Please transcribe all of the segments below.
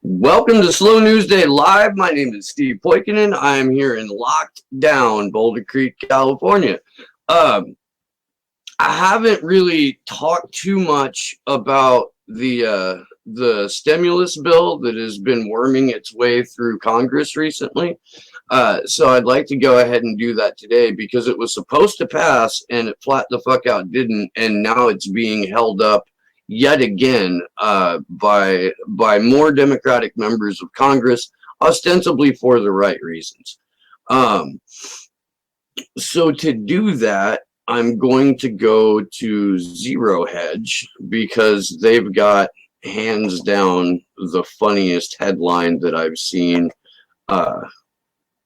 Welcome to Slow News Day Live. My name is Steve Poikinen. I'm here in locked down Boulder Creek, California. Um, I haven't really talked too much about the stimulus bill that has been worming its way through Congress recently. So I'd like to go ahead and do that today because it was supposed to pass and it flat the fuck out didn't, and now it's being held up yet again by more Democratic members of Congress, ostensibly for the right reasons. Um, so to do that, I'm going to go to Zero Hedge because they've got hands down the funniest headline that I've seen uh,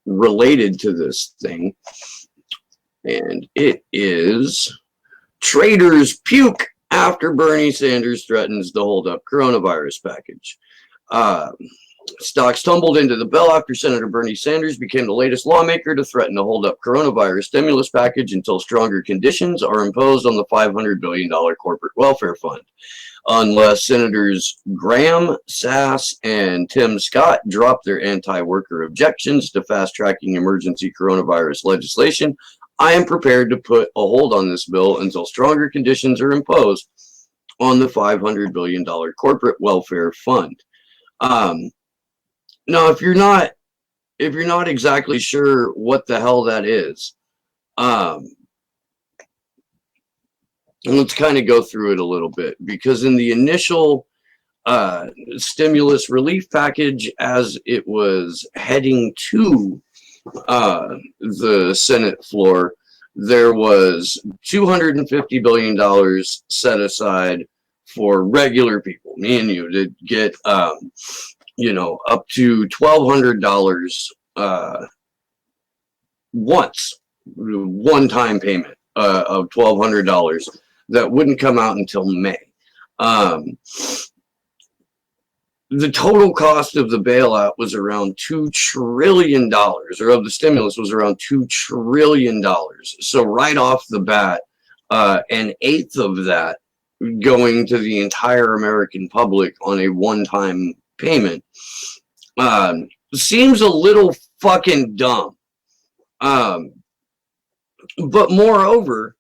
related to this thing. And it is Traders Puke after Bernie Sanders threatens to hold up coronavirus package. Uh, Stocks tumbled into the bell after Senator Bernie Sanders became the latest lawmaker to threaten to hold up coronavirus stimulus package until stronger conditions are imposed on the $500 billion corporate welfare fund. Unless Senators Graham, Sass, and Tim Scott drop their anti-worker objections to fast-tracking emergency coronavirus legislation, I am prepared to put a hold on this bill until stronger conditions are imposed on the $500 billion corporate welfare fund. Now, if you're not exactly sure what the hell that is, um, let's kind of go through it a little bit, because in the initial stimulus relief package, as it was heading to the Senate floor, there was $250 billion set aside for regular people, me and you, to get up to $1,200 one-time payment of $1,200 that wouldn't come out until May. The total cost of the bailout was around $2 trillion, or of the stimulus was around $2 trillion. So right off the bat, an eighth of that going to the entire American public on a one-time payment seems a little fucking dumb. But moreover,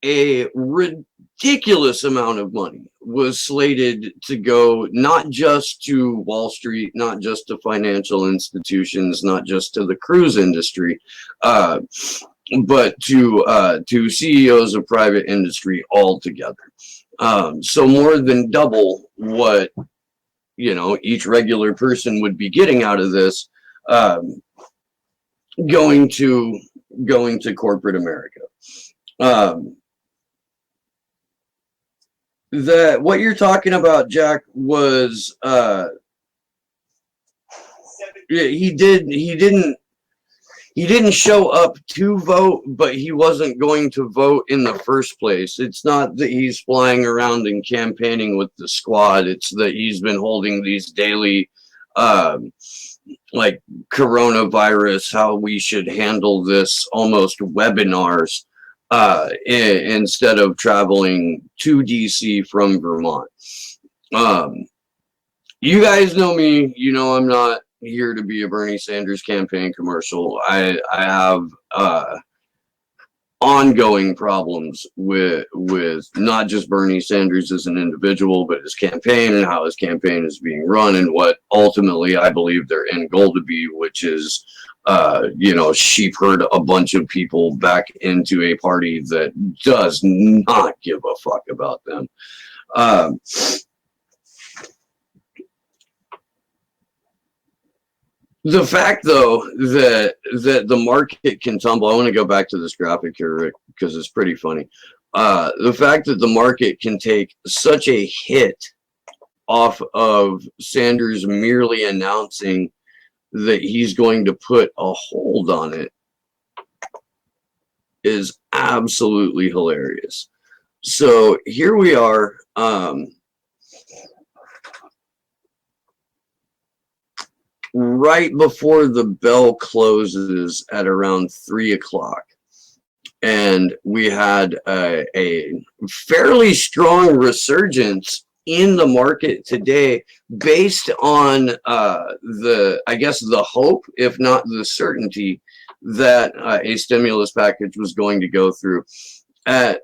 a ridiculous amount of money was slated to go not just to Wall Street, not just to financial institutions, not just to the cruise industry, but to CEOs of private industry altogether. So more than double what each regular person would be getting out of this, going to corporate America. What you're talking about, Jack, was he didn't show up to vote, but he wasn't going to vote in the first place. It's not that he's flying around and campaigning with the squad. It's that he's been holding these daily like coronavirus, how we should handle this, almost webinars, instead of traveling to DC from Vermont. You guys know me. You know I'm not here to be a Bernie Sanders campaign commercial. I have ongoing problems with not just Bernie Sanders as an individual, but his campaign and how his campaign is being run, and what ultimately I believe their end goal to be, which is sheep herd a bunch of people back into a party that does not give a fuck about them. The fact, though, that the market can tumble, I want to go back to this graphic here, Rick, because it's pretty funny. The fact that the market can take such a hit off of Sanders merely announcing that he's going to put a hold on it is absolutely hilarious. So here we are. Right before the bell closes at around 3 o'clock. And we had a fairly strong resurgence in the market today based on the hope, if not the certainty, that a stimulus package was going to go through at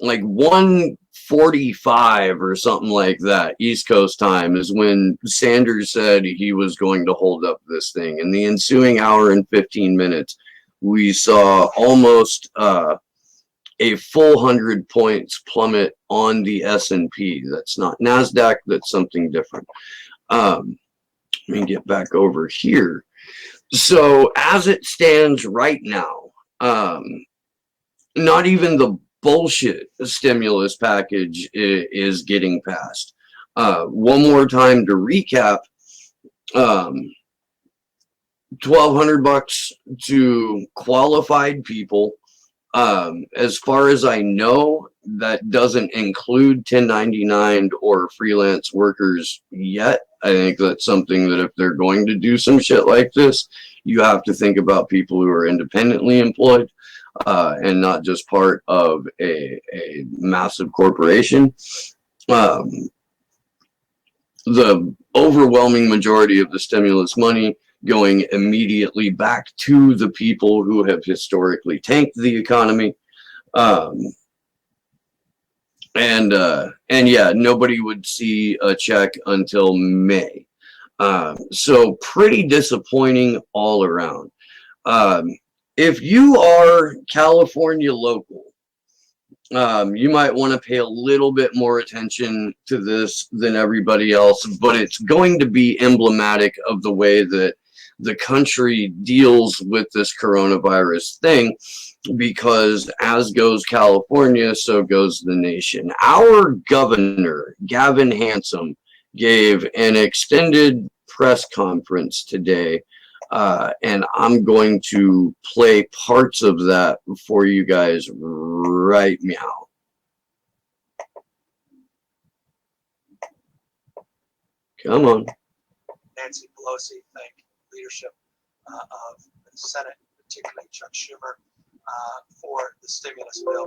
like 1:45 or something like that East Coast time is when Sanders said he was going to hold up this thing. In the ensuing hour and 15 minutes, we saw almost a full 100 points plummet on the SND. That's not NASDAQ, that's something different. Let me get back over here. So as it stands right now, not even the bullshit stimulus package is getting passed. One more time to recap, $1,200 to qualified people. As far as I know, that doesn't include 1099 or freelance workers yet. I think that's something that if they're going to do some shit like this, you have to think about people who are independently employed and not just part of a massive corporation. The overwhelming majority of the stimulus money going immediately back to the people who have historically tanked the economy. And yeah, nobody would see a check until May. So pretty disappointing all around. If you are California local, you might want to pay a little bit more attention to this than everybody else, but it's going to be emblematic of the way that the country deals with this coronavirus thing, because as goes California, so goes the nation. Our governor, Gavin Newsom, gave an extended press conference today, and I'm going to play parts of that for you guys right meow. Come on. Nancy Pelosi thank leadership of the Senate, particularly Chuck Schumer, for the stimulus bill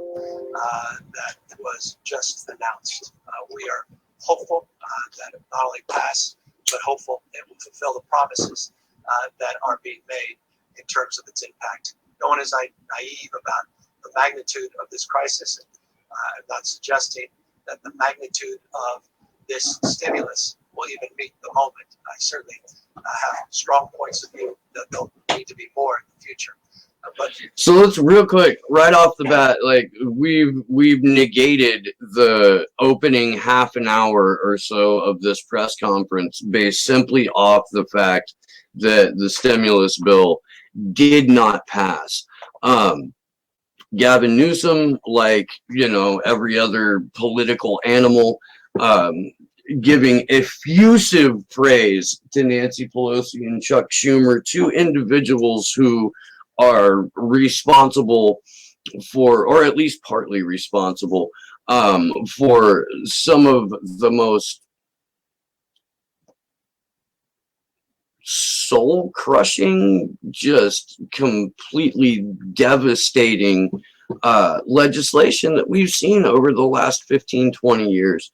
that was just announced. We are hopeful that it not only pass, but hopeful it will fulfill the promises that are being made in terms of its impact. No one is naive about the magnitude of this crisis. I'm not suggesting that the magnitude of this stimulus will even meet the moment. I certainly have strong points of view that there'll need to be more in the future. So let's real quick, right off the bat, like we've negated the opening half an hour or so of this press conference based simply off the fact that the stimulus bill did not pass. Gavin Newsom, like, every other political animal, giving effusive praise to Nancy Pelosi and Chuck Schumer, two individuals who are responsible for, or at least partly responsible, for some of the most soul-crushing, just completely devastating legislation that we've seen over the last 15, 20 years.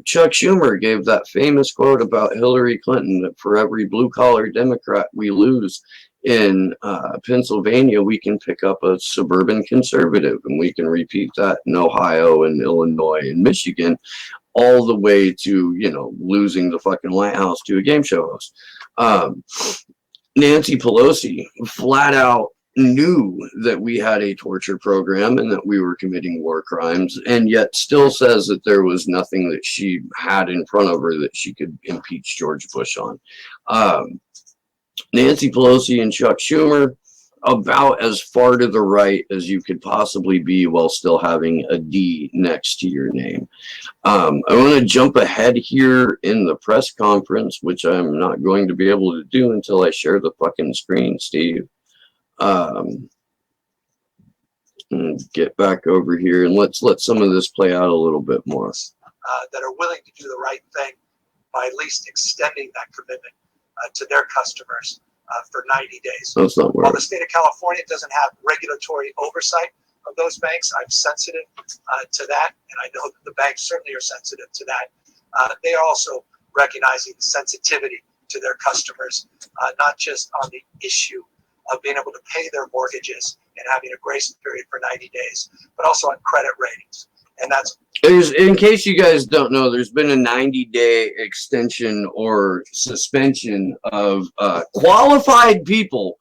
Chuck Schumer gave that famous quote about Hillary Clinton, that for every blue-collar Democrat we lose in Pennsylvania, we can pick up a suburban conservative, and we can repeat that in Ohio and Illinois and Michigan, all the way to, losing the fucking White House to a game show host. Nancy Pelosi flat out knew that we had a torture program and that we were committing war crimes, and yet still says that there was nothing that she had in front of her that she could impeach George Bush on. Nancy Pelosi and Chuck Schumer, about as far to the right as you could possibly be while still having a D next to your name. I want to jump ahead here in the press conference, which I'm not going to be able to do until I share the fucking screen, Steve. Get back over here and let's let some of this play out a little bit more. That are willing to do the right thing by at least extending that commitment to their customers for 90 days. That's not While the state of California doesn't have regulatory oversight of those banks. I'm sensitive to that, and I know that the banks certainly are sensitive to that. They are also recognizing the sensitivity to their customers, not just on the issue of being able to pay their mortgages and having a grace period for 90 days, but also on credit ratings. And that's in case you guys don't know, there's been a 90-day extension or suspension of qualified people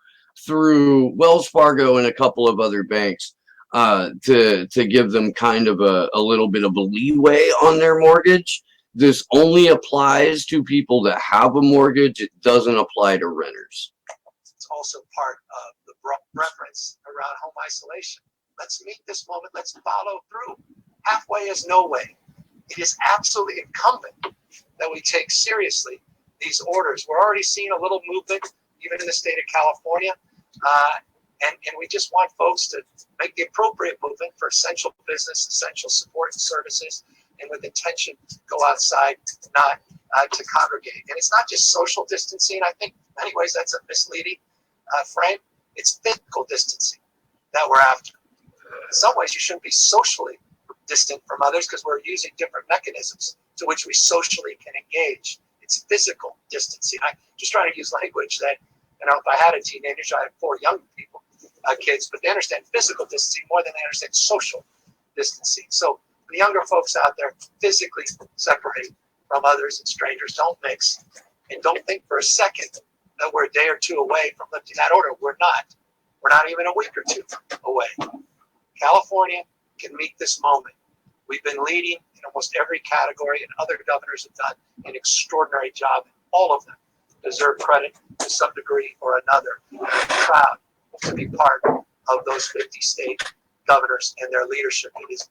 through Wells Fargo and a couple of other banks to give them kind of a little bit of a leeway on their mortgage. This only applies to people that have a mortgage. It doesn't apply to renters. It's also part of the reference around home isolation. Let's meet this moment. Let's follow through. Halfway is no way. It is absolutely incumbent that we take seriously these orders. We're already seeing a little movement, even in the state of California, and we just want folks to make the appropriate movement for essential business, essential support and services, and with intention, go outside, not to congregate. And it's not just social distancing. I think in many ways that's a misleading frame. It's physical distancing that we're after. In some ways, you shouldn't be socially distant from others because we're using different mechanisms to which we socially can engage. It's physical distancing. I'm just trying to use language that, if I had a teenager, I have 4 young people, kids, but they understand physical distancing more than they understand social distancing. So the younger folks out there, physically separate from others and strangers. Don't mix, and don't think for a second that we're a day or two away from lifting that order. We're not. We're not even a week or 2 away. California can meet this moment. We've been leading in almost every category, and other governors have done an extraordinary job. All of them deserve credit to some degree or another. I'm proud to be part of those 50 state governors and their leadership. It is.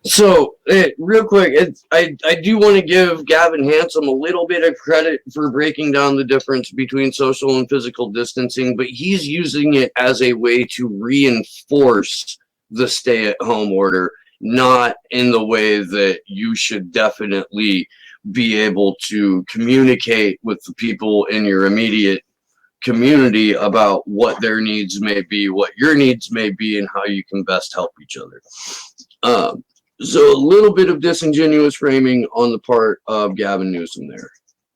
So, real quick, I do want to give Gavin Handsome a little bit of credit for breaking down the difference between social and physical distancing, but he's using it as a way to reinforce the stay-at-home order, not in the way that you should definitely be able to communicate with the people in your immediate community about what their needs may be, what your needs may be, and how you can best help each other. So a little bit of disingenuous framing on the part of Gavin Newsom there.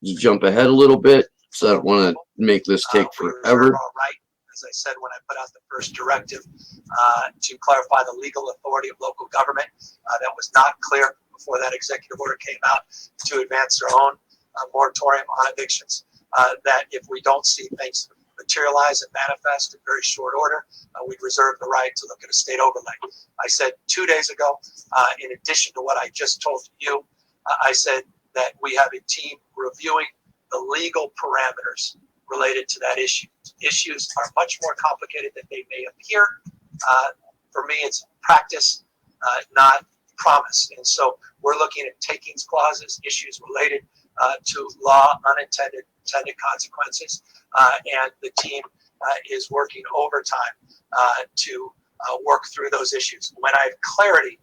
Just jump ahead a little bit, so I don't want to make this take forever. All right. As I said when I put out the first directive to clarify the legal authority of local government, that was not clear before that executive order came out, to advance their own moratorium on evictions, that if we don't see things materialize and manifest in very short order, we'd reserve the right to look at a state overlay. I said 2 days ago, in addition to what I just told you, I said that we have a team reviewing the legal parameters related to that issue. Issues are much more complicated than they may appear. For me, it's practice, not promise. And so we're looking at takings clauses, issues related to law, unintended consequences, and the team is working overtime to work through those issues. When I have clarity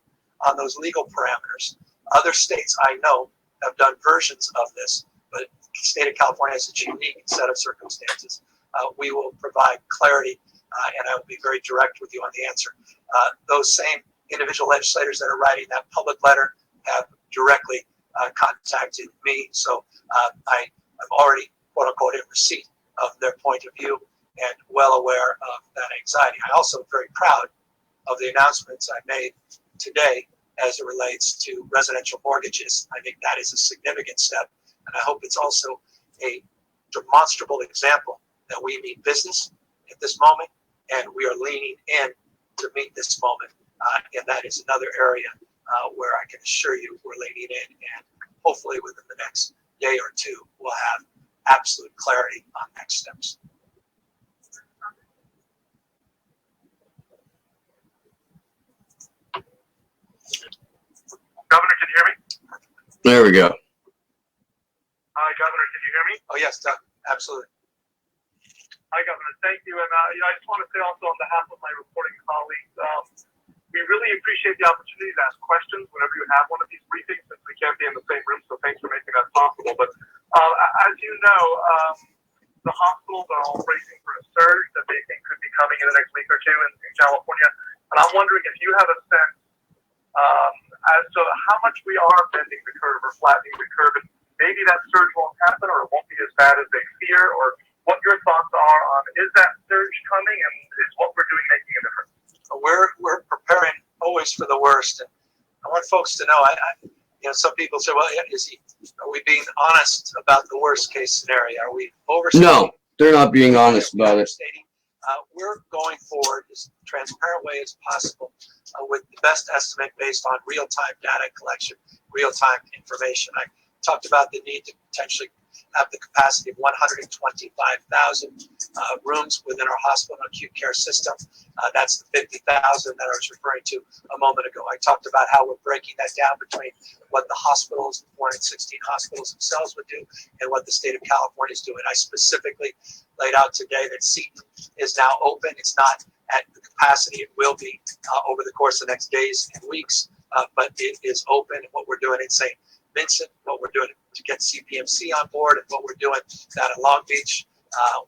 on those legal parameters, other states I know have done versions of this, but the state of California has a unique set of circumstances. We will provide clarity, and I will be very direct with you on the answer. Those same individual legislators that are writing that public letter have directly contacted me, so I'm already, quote unquote, in receipt of their point of view and well aware of that anxiety. I also am very proud of the announcements I made today as it relates to residential mortgages. I think that is a significant step, and I hope it's also a demonstrable example that we mean business at this moment, and we are leaning in to meet this moment, and that is another area where I can assure you we're leaning in, and hopefully within the next day or 2 we'll have absolute clarity on next steps. Governor, can you hear me? There we go. Hi, Governor, can you hear me? Oh yes, Doug, absolutely. Hi, Governor, thank you. And I just want to say also on behalf of my reporting colleagues, we really appreciate the opportunity to ask questions whenever you have one of these briefings, since we can't be in the same room, so thanks for making that possible. But as you know, the hospitals are all bracing for a surge that they think could be coming in the next week or 2 in California. And I'm wondering if you have a sense as to how much we are bending the curve or flattening the curve, and maybe that surge won't happen or it won't be as bad as they fear, or what your thoughts are on, is that surge coming, and is what we're doing making a difference? We're preparing always for the worst, and I want folks to know. Some people say, "Well, are we being honest about the worst case scenario? Are we overstating?" No, they're not being honest about it. We're going forward as transparent way as possible with the best estimate based on real-time data collection, real-time information. I talked about the need to potentially have the capacity of 125,000 rooms within our hospital acute care system. That's the 50,000 that I was referring to a moment ago. I talked about how we're breaking that down between what the hospitals, 416 hospitals themselves would do, and what the state of California is doing. I specifically laid out today that Seton is now open. It's not at the capacity it will be over the course of the next days and weeks, but it is open. And what we're doing in St. Vincent, what we're doing to get CPMC on board, and what we're doing down in Long Beach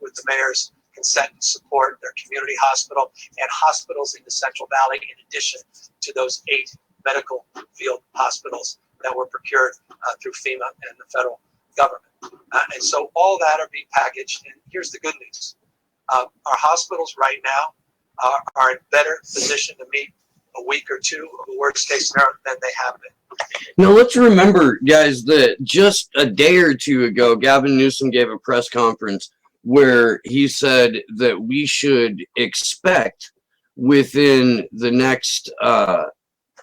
with the mayor's consent and support, their community hospital, and hospitals in the Central Valley, in addition to those 8 medical field hospitals that were procured through FEMA and the federal government. And so all that are being packaged. And here's the good news. Our hospitals right now are in better position to meet a week or two of a worst case scenario than they have been. Now, let's remember, guys, that just a day or two ago, Gavin Newsom gave a press conference where he said that we should expect within the next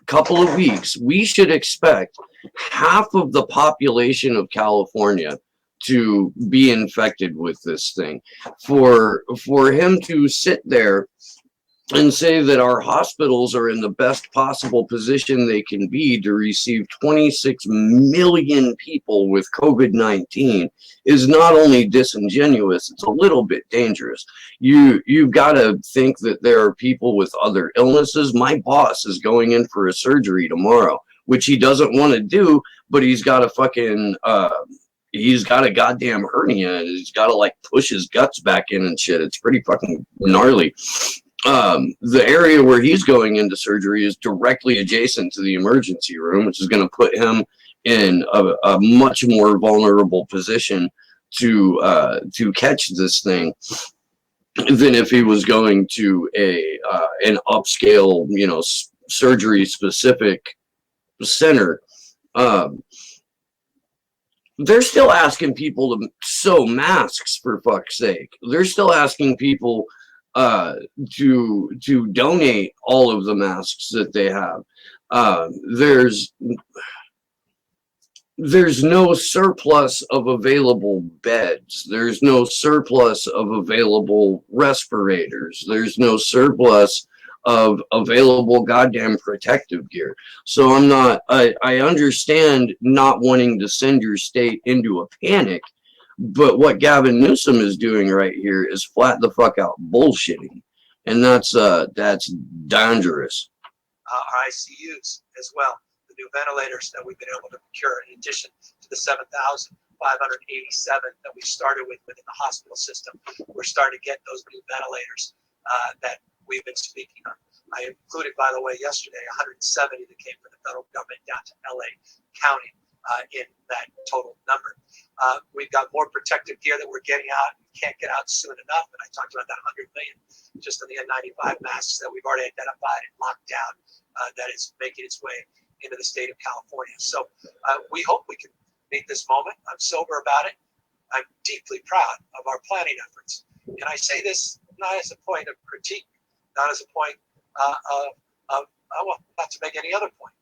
couple of weeks, we should expect half of the population of California to be infected with this thing. For him to sit there and say that our hospitals are in the best possible position they can be to receive 26 million people with COVID-19 is not only disingenuous, it's a little bit dangerous. You've got to think that there are people with other illnesses. My boss is going in for a surgery tomorrow, which he doesn't want to do, but he's got a fucking he's got a goddamn hernia. He's got to like push his guts back in and shit. It's pretty fucking gnarly. The area where he's going into surgery is directly adjacent to the emergency room, which is going to put him in a much more vulnerable position to catch this thing than if he was going to an upscale, surgery specific center. They're still asking people to sew masks, for fuck's sake. They're still asking people to donate all of the masks that they have. There's no surplus of available beds. There's no surplus of available respirators. There's no surplus of available goddamn protective gear. So I understand not wanting to send your state into a panic, but what Gavin Newsom is doing right here is flat the fuck out bullshitting, and that's dangerous. Our ICUs as well, the new ventilators that we've been able to procure, in addition to the 7,587 that we started with within the hospital system. We're starting to get those new ventilators that we've been speaking on. I included, by the way, yesterday 170 that came from the federal government down to LA County in that total number. We've got more protective gear that we're getting out and can't get out soon enough. And I talked about that 100 million just on the N95 masks that we've already identified and locked down that is making its way into the state of California. So we hope we can meet this moment. I'm sober about it. I'm deeply proud of our planning efforts. And I say this not as a point of critique, not as a point not to make any other point.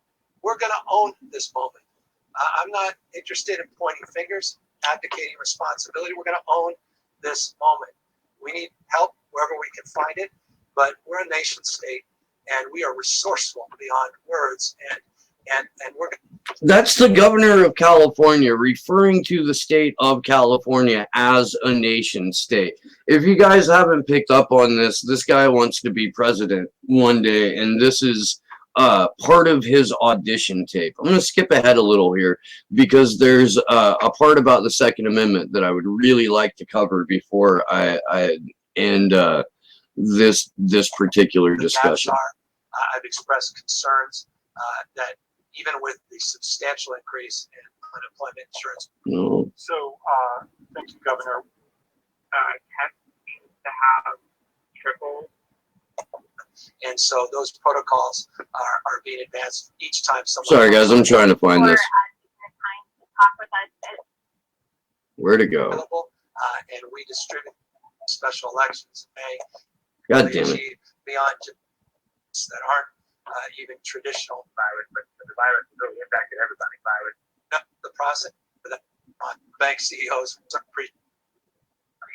We're going to own this moment. I'm not interested in pointing fingers, advocating responsibility. We're going to own this moment. We need help wherever we can find it, but we're a nation state, and we are resourceful beyond words. And we're. That's the governor of California referring to the state of California as a nation state. If you guys haven't picked up on this, this guy wants to be president one day, and this is part of his audition tape. I'm going to skip ahead a little here because there's a part about the Second Amendment that I would really like to cover before I end this particular discussion. I've expressed concerns that even with the substantial increase in unemployment insurance. No. So, thank you, Governor. Tests seem to have tripled. And so those protocols are being advanced each time someone. Sorry, guys, I'm trying to find this. Where to go? And we distribute special elections in May. God damn it. Beyond that aren't even traditional virus, but the virus really impacted everybody. Virus. No, the process for that bank CEOs are pretty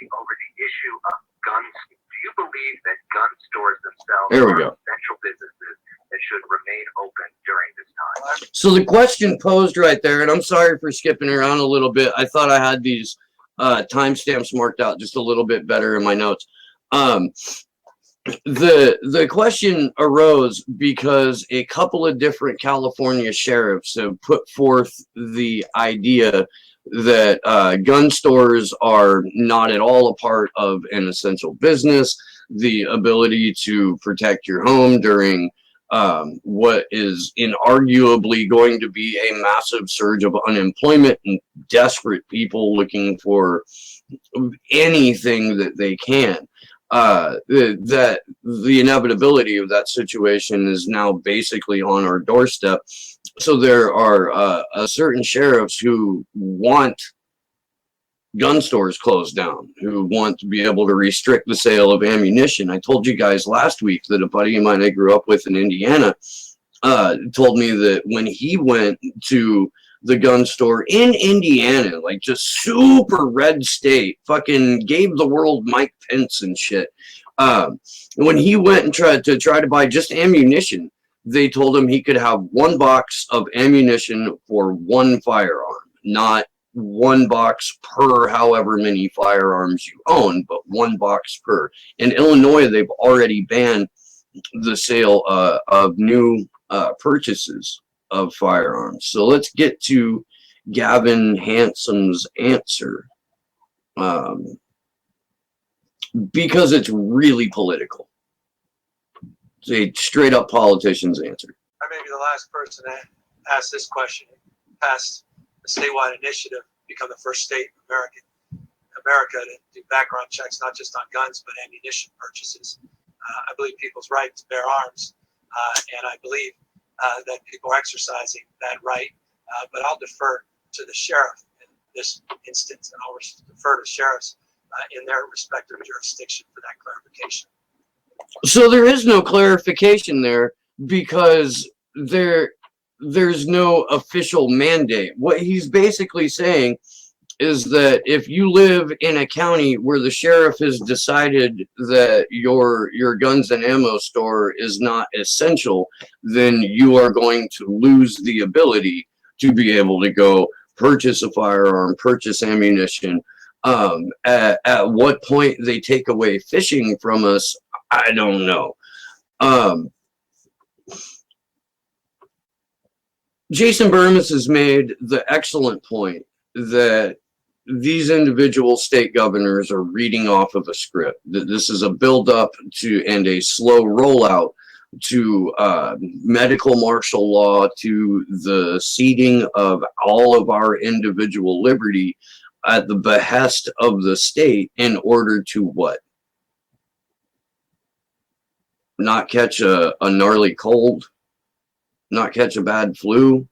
over the issue of guns. Do you believe that gun stores themselves are essential businesses that should remain open during this time? So the question posed right there, and I'm sorry for skipping around a little bit. I thought I had these timestamps marked out just a little bit better in my notes. The question arose because a couple of different California sheriffs have put forth the idea that gun stores are not at all a part of an essential business. The ability to protect your home during what is inarguably going to be a massive surge of unemployment and desperate people looking for anything that they can. That the inevitability of that situation is now basically on our doorstep. So there are certain sheriffs who want gun stores closed down, who want to be able to restrict the sale of ammunition. I told you guys last week that a buddy of mine I grew up with in Indiana told me that when he went to the gun store in Indiana, like just super red state, fucking gave the world Mike Pence and shit. When he went and tried to buy just ammunition, they told him he could have one box of ammunition for one firearm, not one box per however many firearms you own, but one box per. In Illinois, they've already banned the sale of new purchases of firearms. So let's get to Gavin Handsome's answer, because it's really political. It's a straight up politician's answer. I may be the last person to ask this question. Passed a statewide initiative, become the first state in America to do background checks, not just on guns, but ammunition purchases. I believe people's right to bear arms, and I believe that people are exercising that right, but I'll defer to the sheriff in this instance, and I'll defer to sheriffs in their respective jurisdiction for that clarification. So there is no clarification there because there's no official mandate. What he's basically saying is that if you live in a county where the sheriff has decided that your guns and ammo store is not essential, then you are going to lose the ability to be able to go purchase a firearm, purchase ammunition. At what point they take away fishing from us, I don't know. Jason Burmis has made the excellent point that these individual state governors are reading off of a script. That this is a build-up to and a slow rollout to medical martial law, to the ceding of all of our individual liberty at the behest of the state in order to what? Not catch a gnarly cold? Not catch a bad flu?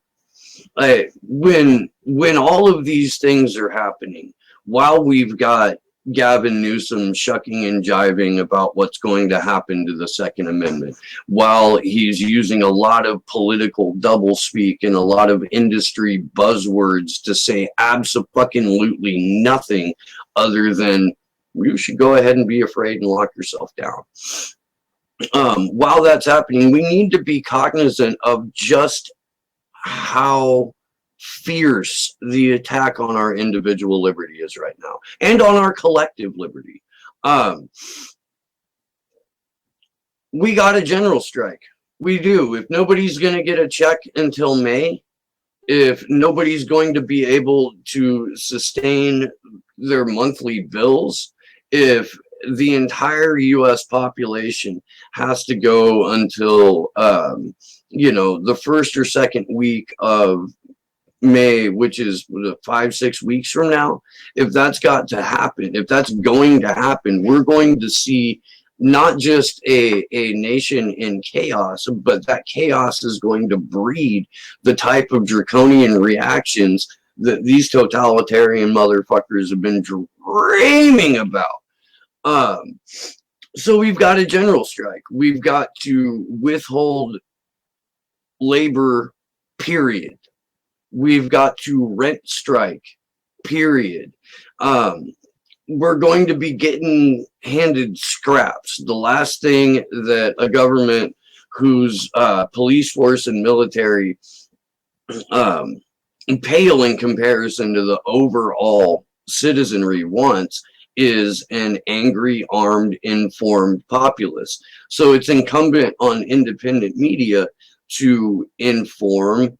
When all of these things are happening, while we've got Gavin Newsom shucking and jiving about what's going to happen to the Second Amendment, while he's using a lot of political doublespeak and a lot of industry buzzwords to say absolutely nothing other than you should go ahead and be afraid and lock yourself down. While that's happening, we need to be cognizant of just how fierce the attack on our individual liberty is right now, and on our collective liberty. We got a general strike. We do. If nobody's going to get a check until May, if nobody's going to be able to sustain their monthly bills, if the entire U.S. population has to go until, you know, the first or second week of May, which is 5-6 weeks from now. If that's got to happen, if that's going to happen, we're going to see not just a nation in chaos, but that chaos is going to breed the type of draconian reactions that these totalitarian motherfuckers have been dreaming about. So we've got a general strike. We've got to withhold labor, period. We've got to rent strike, period. We're going to be getting handed scraps. The last thing that a government whose police force and military pale in comparison to the overall citizenry wants is an angry, armed, informed populace. So it's incumbent on independent media to inform,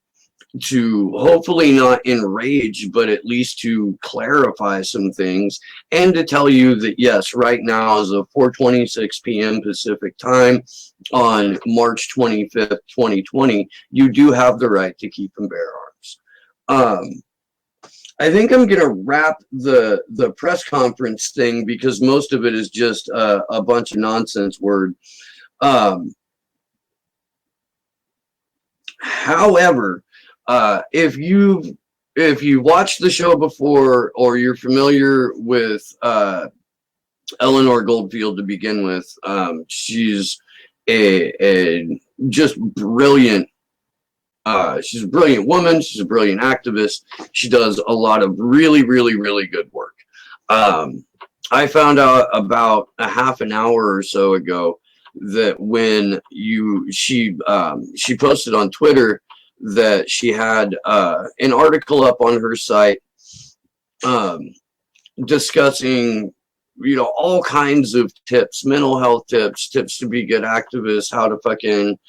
to hopefully not enrage, but at least to clarify some things, and to tell you that yes, right now is a 4:26 p.m. Pacific time on March 25th, 2020. You do have the right to keep and bear arms. I think I'm gonna wrap the press conference thing because most of it is just a bunch of nonsense word. However, if you watched the show before or you're familiar with Eleanor Goldfield to begin with, she's a just brilliant. She's a brilliant woman. She's a brilliant activist. She does a lot of really, really, really good work. I found out about a half an hour or so ago that when she posted on Twitter that she had an article up on her site discussing, you know, all kinds of tips, mental health tips to be good activists, how to fucking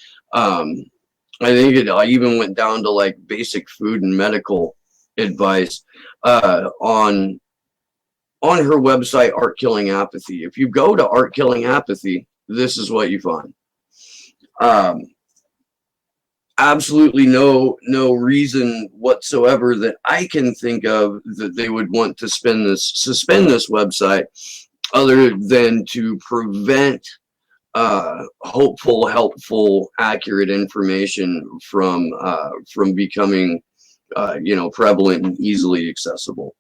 I think it even went down to like basic food and medical advice on her website, Art Killing Apathy. If you go to Art Killing Apathy, this is what you find. Absolutely no reason whatsoever that I can think of that they would want to suspend this website other than to prevent hopeful, helpful, accurate information from becoming you know, prevalent and easily accessible.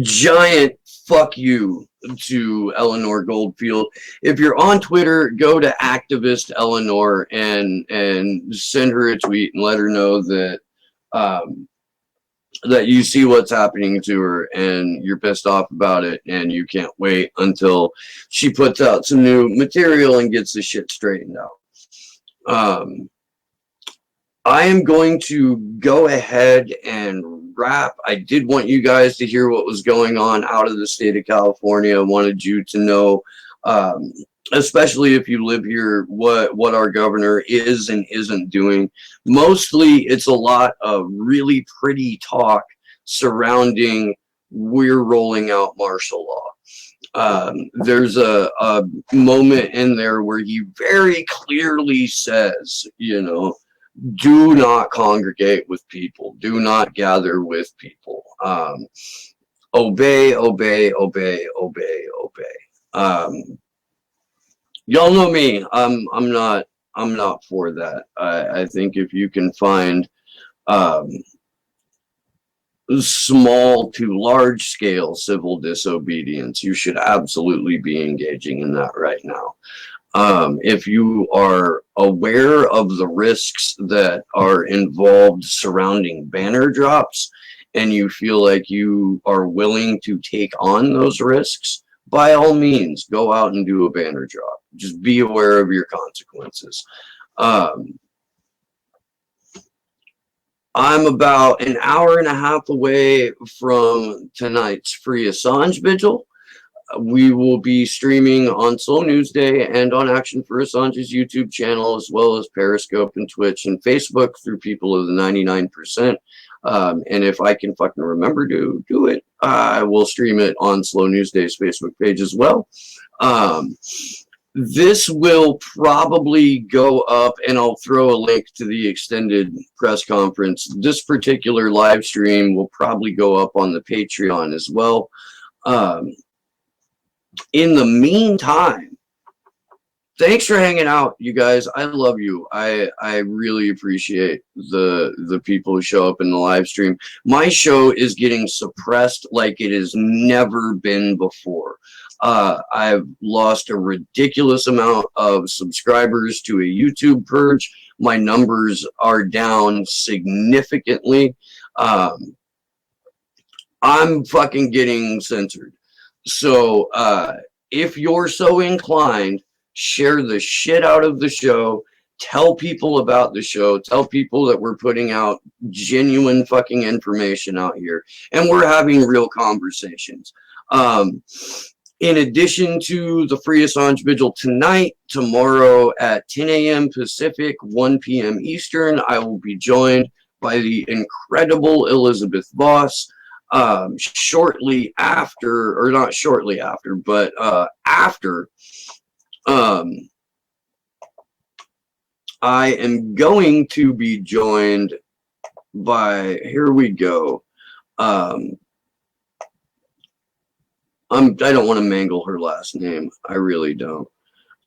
Giant fuck you to Eleanor Goldfield. If you're on Twitter, go to activist Eleanor and send her a tweet and let her know that that you see what's happening to her and you're pissed off about it and you can't wait until she puts out some new material and gets the shit straightened out. I am going to go ahead and wrap. I did want you guys to hear what was going on out of the state of California. I wanted you to know, especially if you live here, what our governor is and isn't doing. Mostly it's a lot of really pretty talk surrounding we're rolling out martial law. There's a moment in there where he very clearly says, you know, do not congregate with people. Do not gather with people. Obey, obey, obey, obey, obey. Y'all know me. I'm not for that. I think if you can find small to large scale civil disobedience, you should absolutely be engaging in that right now. If you are aware of the risks that are involved surrounding banner drops and you feel like you are willing to take on those risks, by all means, go out and do a banner drop. Just be aware of your consequences. I'm about an hour and a half away from tonight's Free Assange Vigil. We will be streaming on Slow News Day and on Action for Assange's YouTube channel, as well as Periscope and Twitch and Facebook through People of the 99%. And if I can fucking remember to do it, I will stream it on Slow News Day's Facebook page as well. This will probably go up, and I'll throw a link to the extended press conference. This particular live stream will probably go up on the Patreon as well. In the meantime, thanks for hanging out, you guys. I love you. I really appreciate the people who show up in the live stream. My show is getting suppressed like it has never been before. I've lost a ridiculous amount of subscribers to a YouTube purge. My numbers are down significantly. I'm fucking getting censored. So if you're so inclined, share the shit out of the show. Tell people about the show. Tell people that we're putting out genuine fucking information out here. And we're having real conversations. In addition to the Free Assange Vigil tonight, tomorrow at 10 a.m. Pacific, 1 p.m. Eastern, I will be joined by the incredible Elizabeth Voss. Shortly after, or not shortly after, but after, I am going to be joined by, here we go. I don't want to mangle her last name. I really don't.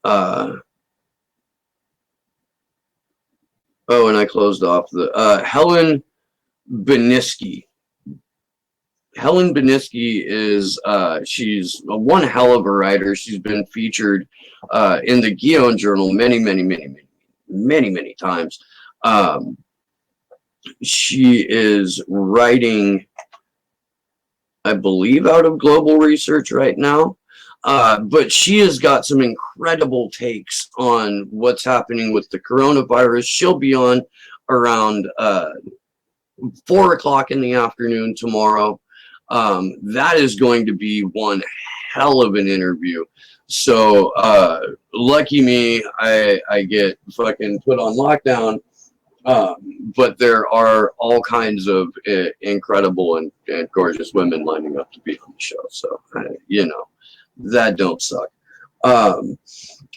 Oh, and I closed off the Helen Beniski. Helen Beniski is she's one hell of a writer. She's been featured in the Guion Journal many times. She is writing, I believe, out of Global Research right now. But she has got some incredible takes on what's happening with the coronavirus. She'll be on around 4 o'clock in the afternoon tomorrow. That is going to be one hell of an interview. So lucky me, I get fucking put on lockdown. But there are all kinds of incredible and gorgeous women lining up to be on the show. So, you know, that don't suck.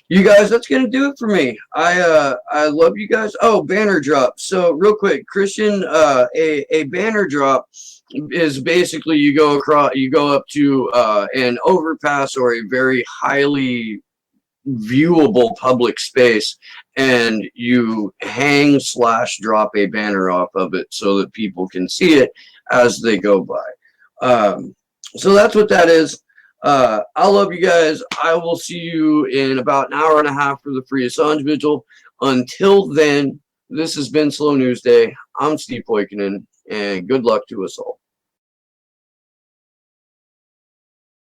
You guys, that's going to do it for me. I love you guys. Oh, banner drop. So real quick, Christian, a banner drop is basically you go up to an overpass or a very highly viewable public space, and you hang/drop a banner off of it so that people can see it as they go by. So that's what that is. I love you guys. I will see you in about an hour and a half for the Free Assange Vigil. Until then, this has been Slow News Day. I'm Steve Poikinen, and good luck to us all.